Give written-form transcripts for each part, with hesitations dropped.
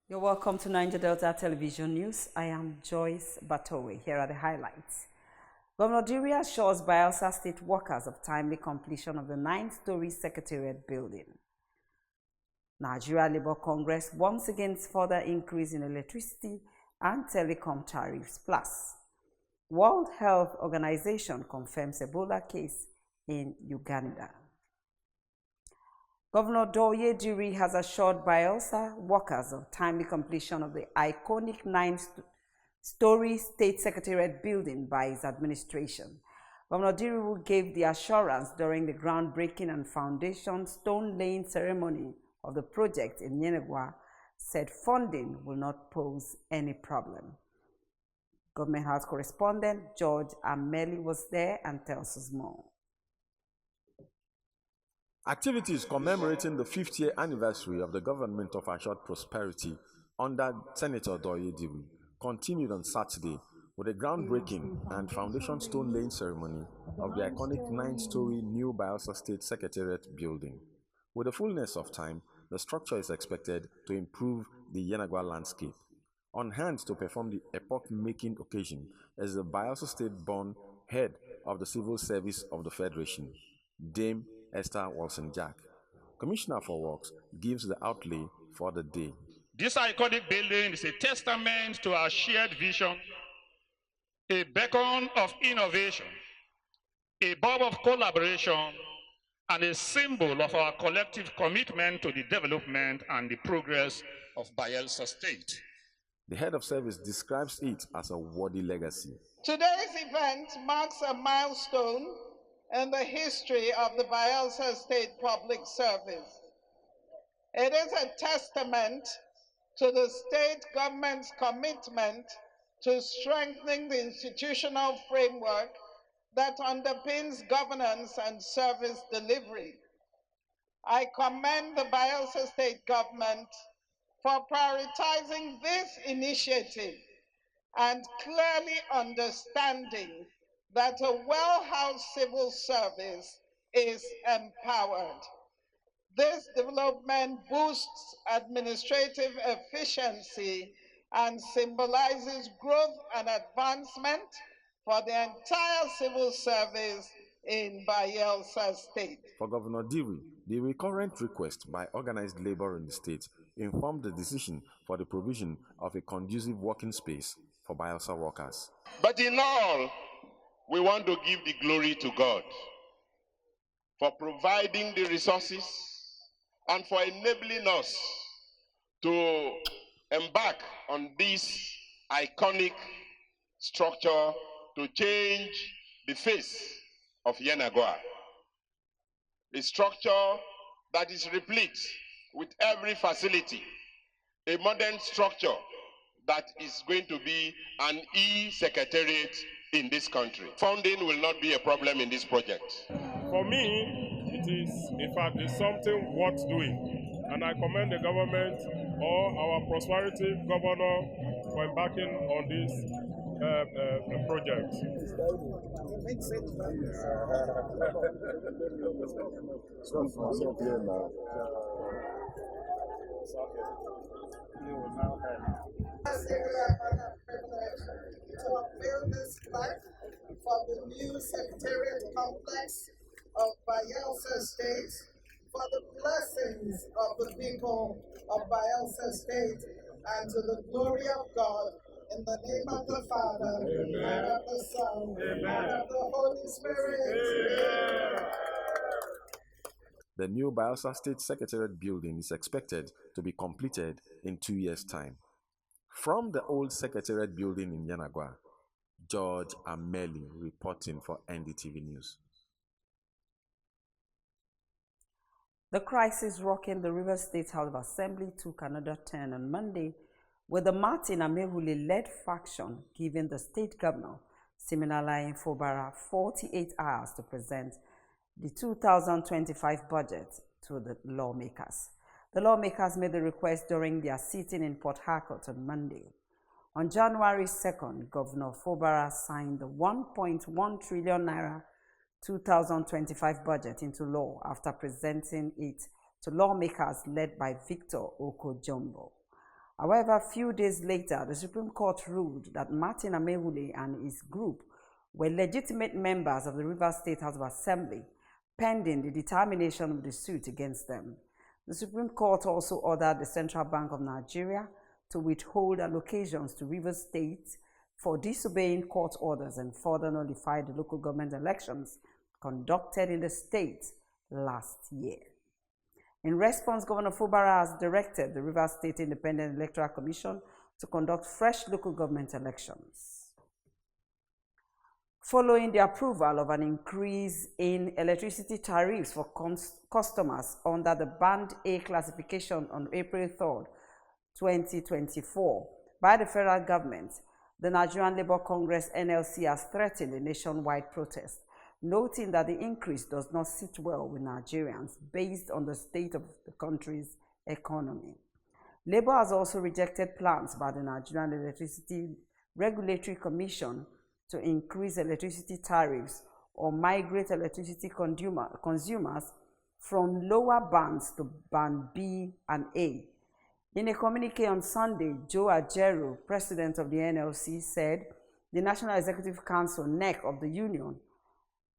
You're welcome to Niger Delta Television News. I am Joyce Batowe. Here are the highlights. Governor Diri assures Bayelsa State workers of timely completion of the 9-story Secretariat building. Nigeria Labour Congress once again further increase in electricity and telecom tariffs. Plus, World Health Organization confirms Ebola case in Uganda. Governor Doye Diri has assured Bayelsa workers of timely completion of the iconic 9-story State Secretariat building by his administration. Governor Diri gave the assurance during the groundbreaking and foundation stone-laying ceremony of the project in Yenagwa, said funding will not pose any problem. Government House correspondent George Ameli was there and tells us more. Activities commemorating the 50th anniversary of the Government of Assured Prosperity under Senator Doye Diri continued on Saturday with a groundbreaking and foundation stone laying ceremony of the iconic 9-story new Bayelsa State Secretariat building. With the fullness of time, the structure is expected to improve the Yenagwa landscape. On hand to perform the epoch-making occasion is the Bayelsa State-born head of the Civil Service of the Federation, Dame Esther Wilson-Jack. Commissioner for Works gives the outlay for the day. This iconic building is a testament to our shared vision, a beacon of innovation, a bulb of collaboration, and a symbol of our collective commitment to the development and the progress of Bayelsa State. The head of service describes it as a worthy legacy. Today's event marks a milestone in the history of the Bayelsa State Public Service. It is a testament to the state government's commitment to strengthening the institutional framework that underpins governance and service delivery. I commend the Bayelsa State government for prioritizing this initiative and clearly understanding that a well-housed civil service is empowered. This development boosts administrative efficiency and symbolizes growth and advancement for the entire civil service in Bayelsa State. For Governor Diri, the recurrent request by organized labor in the state informed the decision for the provision of a conducive working space for Bayelsa workers. But in all, we want to give the glory to God for providing the resources and for enabling us to embark on this iconic structure to change the face of Yenagwa. A structure that is replete with every facility, a modern structure that is going to be an e-secretariat in this country. Funding will not be a problem in this project. For me, it is, in fact, it's something worth doing. And I commend the government or our prosperity governor for embarking on this project. To unveil this life for the new Secretariat complex of Bayelsa State, for the blessings of the people of Bayelsa State, and to the glory of God, in the name of the Father, Amen. And of the Son, Amen. And of the Holy Spirit. Amen. The new Bayelsa State Secretariat building is expected to be completed in 2 years' time. From the old Secretariat building in Yenagwa, George Ameli reporting for NDTV News. The crisis rocking the Rivers State House of Assembly took another turn on Monday, with the Martin Amehule-led faction giving the state governor, Siminalayi Fubara, 48 hours to present the 2025 budget to the lawmakers. The lawmakers made the request during their sitting in Port Harcourt on Monday. On January 2nd, Governor Fubara signed the 1.1 trillion naira 2025 budget into law after presenting it to lawmakers led by Victor Oko-Jumbo. However, a few days later, the Supreme Court ruled that Martin Amehule and his group were legitimate members of the Rivers State House of Assembly, pending the determination of the suit against them. The Supreme Court also ordered the Central Bank of Nigeria to withhold allocations to Rivers State for disobeying court orders and further nullify the local government elections conducted in the state last year. In response, Governor Fubara has directed the Rivers State Independent Electoral Commission to conduct fresh local government elections. Following the approval of an increase in electricity tariffs for customers under the Band A classification on April 3, 2024, by the federal government, the Nigerian Labour Congress NLC has threatened a nationwide protest, noting that the increase does not sit well with Nigerians based on the state of the country's economy. Labour has also rejected plans by the Nigerian Electricity Regulatory Commission to increase electricity tariffs or migrate electricity consumers from lower bands to Band B and A. In a communique on Sunday, Joe Ajaero, president of the NLC, said the National Executive Council, NEC, of the union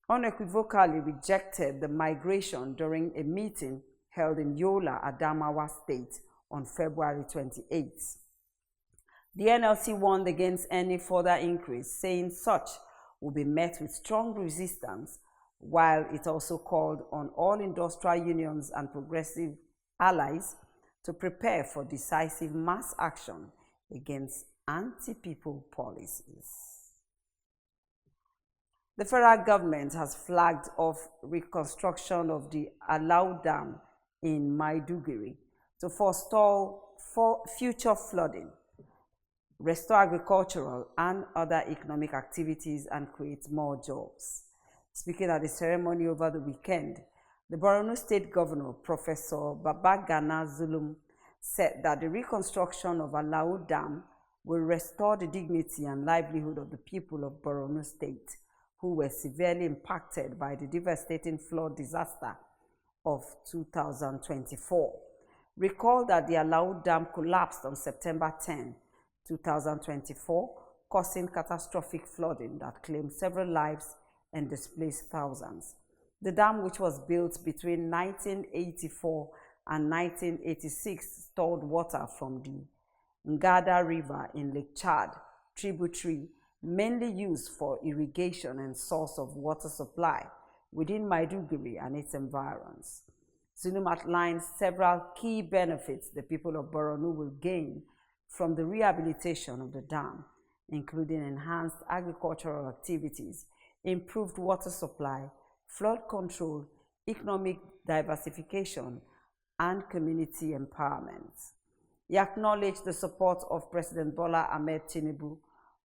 unequivocally rejected the migration during a meeting held in Yola, Adamawa State on February 28th. The NLC warned against any further increase, saying such will be met with strong resistance, while it also called on all industrial unions and progressive allies to prepare for decisive mass action against anti-people policies. The federal government has flagged off reconstruction of the Alau Dam in Maiduguri to forestall future flooding, restore agricultural and other economic activities, and create more jobs. Speaking at the ceremony over the weekend, the Borno State Governor, Professor Babagana Zulum, said that the reconstruction of Alau Dam will restore the dignity and livelihood of the people of Borno State, who were severely impacted by the devastating flood disaster of 2024. Recall that the Alau Dam collapsed on September 10, 2024, causing catastrophic flooding that claimed several lives and displaced thousands. The dam, which was built between 1984 and 1986, stored water from the Ngada River in Lake Chad, tributary mainly used for irrigation and source of water supply within Maiduguri and its environs. Zulum outlines several key benefits the people of Borno will gain from the rehabilitation of the dam, including enhanced agricultural activities, improved water supply, flood control, economic diversification, and community empowerment. He acknowledged the support of President Bola Ahmed Tinubu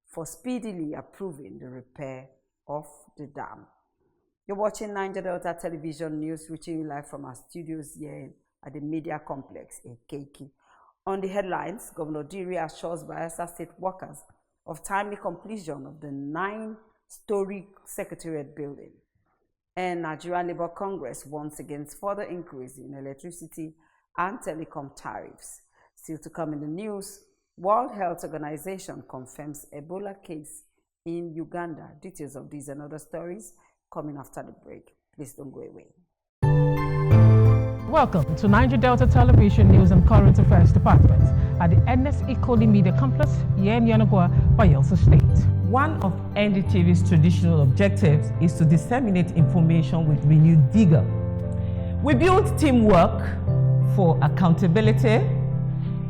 for speedily approving the repair of the dam. You're watching Niger Delta Television News, reaching you live from our studios here at the Media Complex in Keiki. On the headlines, Governor Diri assures Bayelsa State workers of timely completion of the 9-story Secretariat building. And Nigerian Labour Congress once against further increase in electricity and telecom tariffs. Still to come in the news, World Health Organization confirms Ebola case in Uganda. Details of these and other stories coming after the break. Please don't go away. Welcome to Niger Delta Television News and Current Affairs Department at the NSE Koli Media Complex here in Yanagwa, Bayelsa State. One of NDTV's traditional objectives is to disseminate information with renewed vigor. We build teamwork for accountability,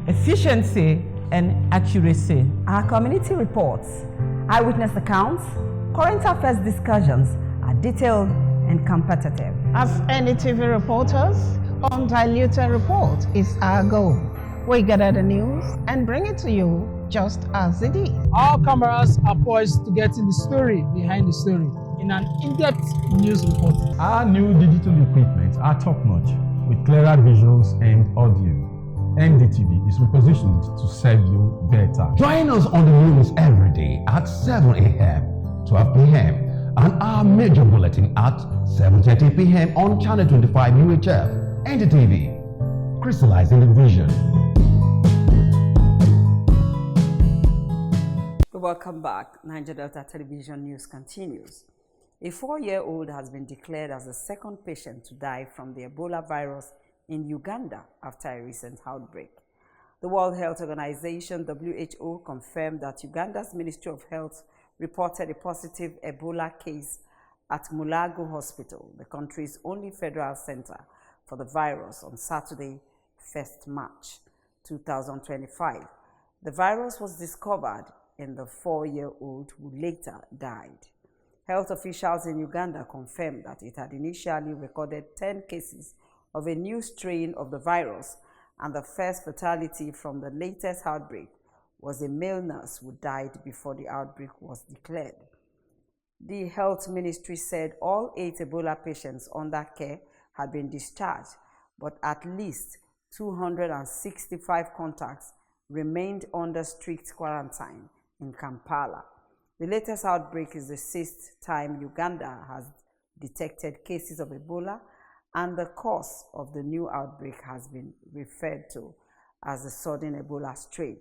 efficiency, and accuracy. Our community reports, eyewitness accounts, current affairs discussions are detailed and competitive. As NDTV reporters, undiluted report is our goal. We gather the news and bring it to you just as it is. Our cameras are poised to get in the story behind the story in an in-depth news report. Our new digital equipment are top-notch with clearer visuals and audio. NDTV is repositioned to serve you better. Join us on the news every day at 7 a.m., 12 p.m., and our major bulletin at 7:30 p.m. on Channel 25 UHF. NDTV, crystallizing the vision. Welcome back. Niger Delta Television News continues. A 4-year-old has been declared as the second patient to die from the Ebola virus in Uganda after a recent outbreak. The World Health Organization, WHO, confirmed that Uganda's Ministry of Health reported a positive Ebola case at Mulago Hospital, the country's only federal center for the virus, on Saturday, 1st March 2025. The virus was discovered in the 4-year-old who later died. Health officials in Uganda confirmed that it had initially recorded 10 cases of a new strain of the virus, and the first fatality from the latest outbreak was a male nurse who died before the outbreak was declared. The health ministry said all 8 Ebola patients under care had been discharged, but at least 265 contacts remained under strict quarantine in Kampala. The latest outbreak is the 6th time Uganda has detected cases of Ebola, and the cause of the new outbreak has been referred to as the sudden Ebola strain,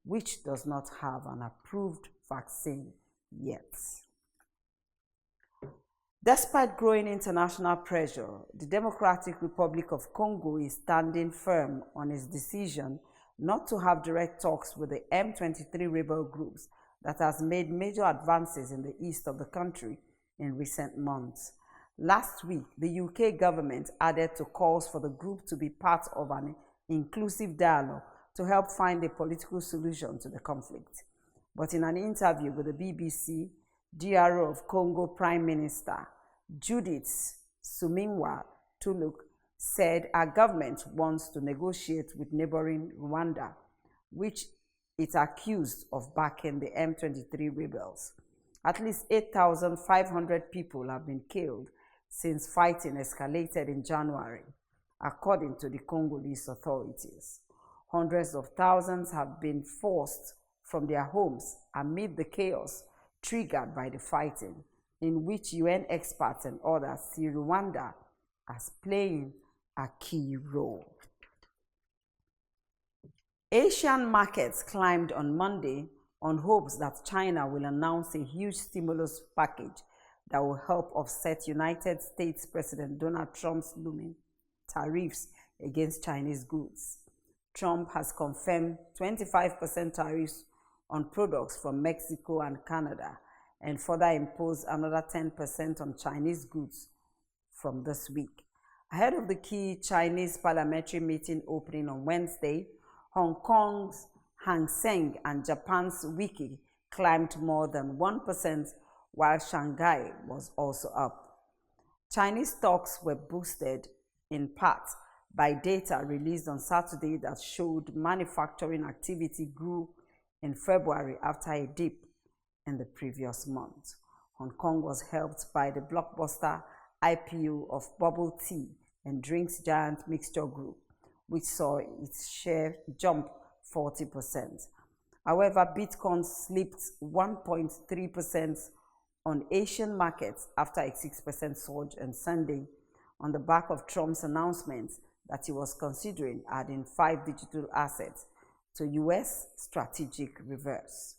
which does not have an approved vaccine yet. Despite growing international pressure, the Democratic Republic of Congo is standing firm on its decision not to have direct talks with the M23 rebel groups that has made major advances in the east of the country in recent months. Last week, the UK government added to calls for the group to be part of an inclusive dialogue to help find a political solution to the conflict. But in an interview with the BBC, DRO of Congo Prime Minister Judith Suminwa Tuluk said our government wants to negotiate with neighboring Rwanda, which it accused of backing the M23 rebels. At least 8,500 people have been killed since fighting escalated in January, according to the Congolese authorities. Hundreds of thousands have been forced from their homes amid the chaos triggered by the fighting, in which UN experts and others see Rwanda as playing a key role. Asian markets climbed on Monday on hopes that China will announce a huge stimulus package that will help offset United States President Donald Trump's looming tariffs against Chinese goods. Trump has confirmed 25% tariffs on products from Mexico and Canada, and further imposed another 10% on Chinese goods from this week. Ahead of the key Chinese parliamentary meeting opening on Wednesday, Hong Kong's Hang Seng and Japan's Wiki climbed more than 1%, while Shanghai was also up. Chinese stocks were boosted in part by data released on Saturday that showed manufacturing activity grew in February after a dip in the previous month. Hong Kong was helped by the blockbuster IPO of bubble tea and drinks giant Mixture Group, which saw its share jump 40%. However, Bitcoin slipped 1.3% on Asian markets after a 6% surge on Sunday on the back of Trump's announcement that he was considering adding 5 digital assets to U.S. strategic reserves.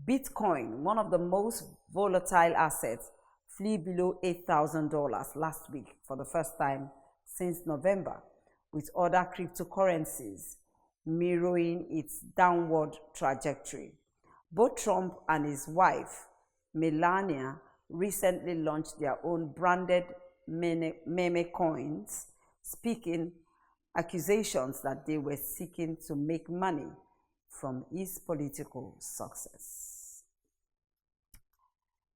Bitcoin, one of the most volatile assets, flew below $8,000 last week for the first time since November, with other cryptocurrencies mirroring its downward trajectory. Both Trump and his wife, Melania, recently launched their own branded meme coins, speaking accusations that they were seeking to make money from his political success.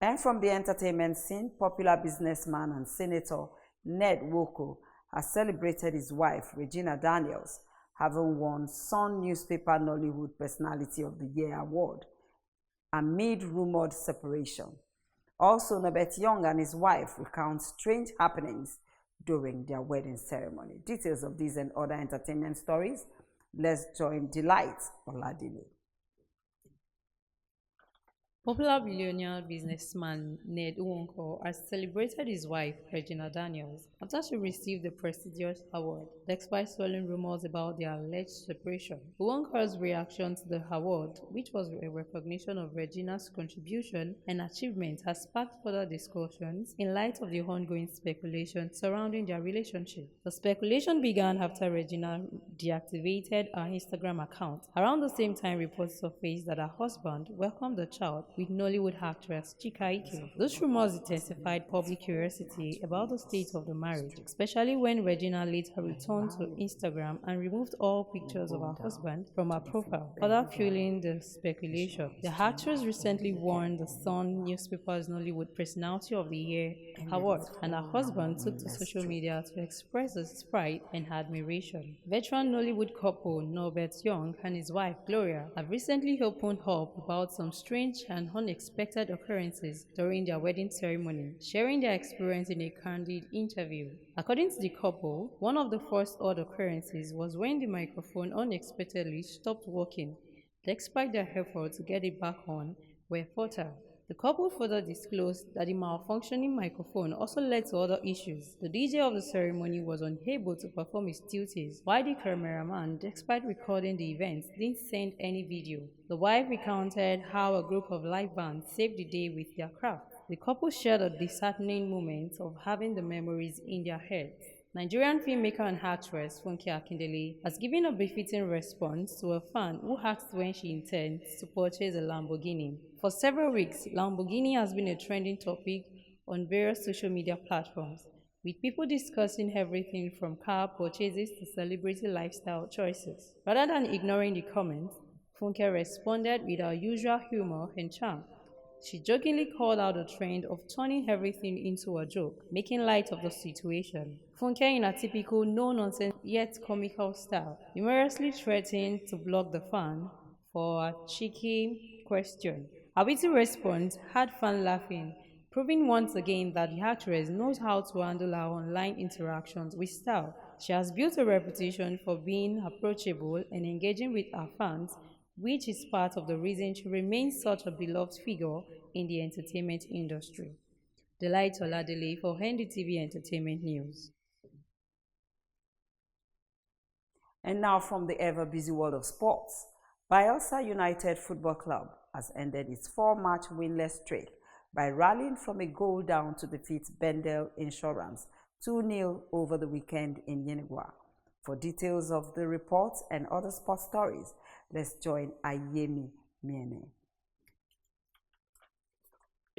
And from the entertainment scene, popular businessman and Senator Ned Nwoko has celebrated his wife, Regina Daniels, having won Sun Newspaper Nollywood Personality of the Year award amid rumored separation. Also, Norbert Young and his wife recount strange happenings during their wedding ceremony. Details of these and other entertainment stories, let's join Delight Oladile. Popular billionaire businessman Ned Nwoko has celebrated his wife, Regina Daniels, after she received the prestigious award, despite swirling rumors about their alleged separation. Nwonko's reaction to the award, which was a recognition of Regina's contribution and achievement, has sparked further discussions in light of the ongoing speculation surrounding their relationship. The speculation began after Regina deactivated her Instagram account. Around the same time, reports surfaced that her husband welcomed the child with Nollywood actress Chika Ike. Those rumors intensified public curiosity about the state of the marriage, especially when Regina later returned to Instagram and removed all pictures of her husband from her profile, further fueling the speculation. The actress recently won the Sun newspaper's Nollywood Personality of the Year award, and her husband took to social media to express his pride and admiration. Veteran Nollywood couple Norbert Young and his wife Gloria have recently opened up about some strange and unexpected occurrences during their wedding ceremony, sharing their experience in a candid interview. According to the couple, one of the first odd occurrences was when the microphone unexpectedly stopped working. Despite their efforts to get it back on, were futile. The couple further disclosed that the malfunctioning microphone also led to other issues. The DJ of the ceremony was unable to perform his duties, while the cameraman, despite recording the event, didn't send any video. The wife recounted how a group of live bands saved the day with their craft. The couple shared a disheartening moment of having the memories in their heads. Nigerian filmmaker and actress Funke Akindele has given a befitting response to a fan who asked when she intends to purchase a Lamborghini. For several weeks, Lamborghini has been a trending topic on various social media platforms, with people discussing everything from car purchases to celebrity lifestyle choices. Rather than ignoring the comments, Funke responded with her usual humor and charm. She jokingly called out the trend of turning everything into a joke, making light of the situation. Funke, in a typical no-nonsense yet comical style, humorously threatened to block the fan for a cheeky question. Her witty response had fans laughing, proving once again that the actress knows how to handle her online interactions with style. She has built a reputation for being approachable and engaging with her fans, which is part of the reason she remains such a beloved figure in the entertainment industry. Delight Oladele for NDTV Entertainment News. And now from the ever-busy world of sports, Bayelsa United Football Club has ended its 4-match winless streak by rallying from a goal down to defeat Bendel Insurance 2-0 over the weekend in Yenigua. For details of the report and other sports stories, let's join Ayemi Miene.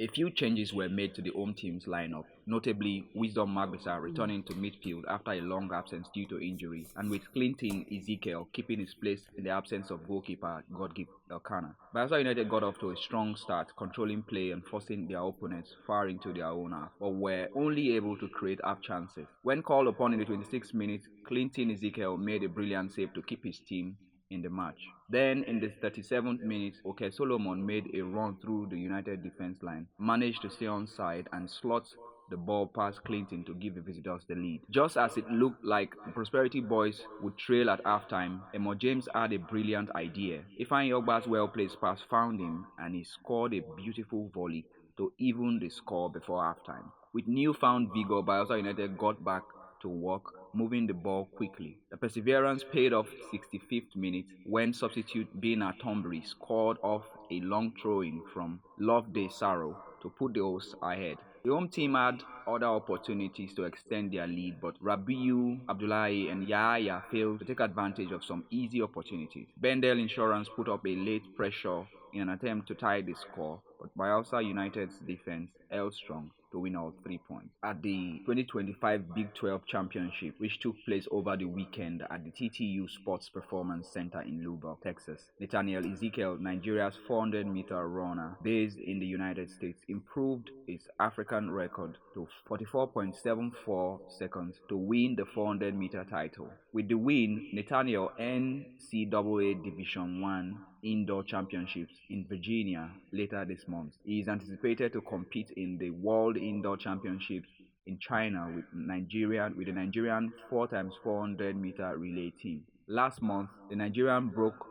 A few changes were made to the home team's lineup, notably Wisdom Magbisa returning to midfield after a long absence due to injury, and with Clinton Ezekiel keeping his place in the absence of goalkeeper Godgift Elkanah. Bayelsa United got off to a strong start, controlling play and forcing their opponents far into their own half, but were only able to create half chances. When called upon in the 26th minute, Clinton Ezekiel made a brilliant save to keep his team in the match. Then in the 37th minute, Oke Solomon made a run through the United defense line, managed to stay onside and slot the ball past Clinton to give the visitors the lead. Just as it looked like the Prosperity Boys would trail at halftime, Emo James had a brilliant idea. Ifeanyi Ogba's well-placed pass found him and he scored a beautiful volley to even the score before halftime. With newfound vigor, Bayelsa United got back to work, moving the ball quickly. The perseverance paid off 65th minute when substitute Bina Tombury scored off a long throw-in from Loveday Sarrow to put the hosts ahead. The home team had other opportunities to extend their lead, but Rabiu, Abdullahi and Yahya failed to take advantage of some easy opportunities. Bendel Insurance put up a late pressure in an attempt to tie the score, but Bayelsa United's defense held strong to win all 3 points. At the 2025 Big 12 Championship, which took place over the weekend at the TTU Sports Performance Center in Lubbock, Texas, Nathaniel Ezekiel, Nigeria's 400-meter runner based in the United States, improved his African record to 44.74 seconds to win the 400-meter title. With the win, Nathaniel NCAA Division I Indoor Championships in Virginia later this month. He is anticipated to compete in the World Indoor Championships in China with the Nigerian 4x400 meter relay team. Last month, the Nigerian broke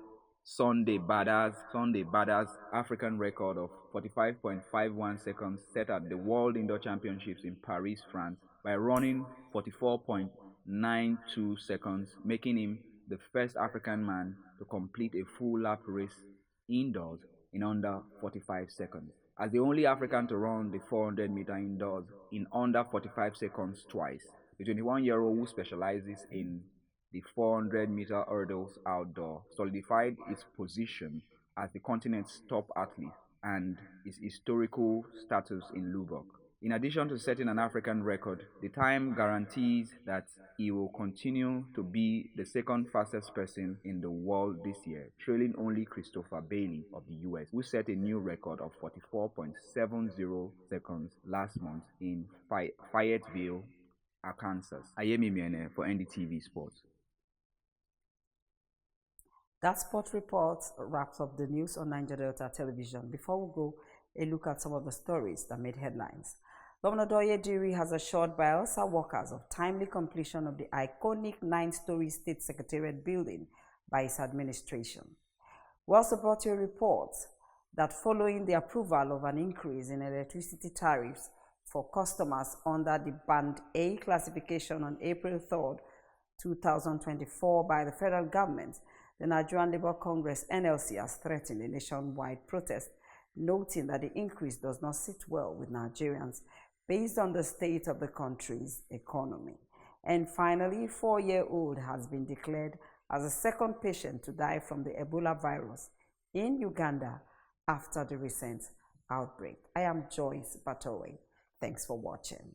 Sunday Bada's African record of 45.51 seconds set at the World Indoor Championships in Paris, France by running 44.92 seconds, making him the first African man to complete a full lap race indoors in under 45 seconds. As the only African to run the 400 meter indoors in under 45 seconds twice, the 21-year-old who specializes in the 400 meter hurdles outdoor solidified its position as the continent's top athlete and his historical status in Lubbock. In addition to setting an African record, the time guarantees that he will continue to be the second fastest person in the world this year, trailing only Christopher Bailey of the US, who set a new record of 44.70 seconds last month in Fayetteville, Arkansas. Ayemi Miene for NDTV Sports. That sport report wraps up the news on Niger Delta Television. Before we go, a look at some of the stories that made headlines. Governor Doye Diri has assured Bayelsa workers of timely completion of the iconic 9-story State Secretariat building by his administration. We also brought you a report that following the approval of an increase in electricity tariffs for customers under the Band A classification on April 3rd, 2024 by the federal government, the Nigerian Labour Congress NLC has threatened a nationwide protest, noting that the increase does not sit well with Nigerians based on the state of the country's economy. And finally, a 4-year-old has been declared as the second patient to die from the Ebola virus in Uganda after the recent outbreak. I am Joyce Batowe. Thanks for watching.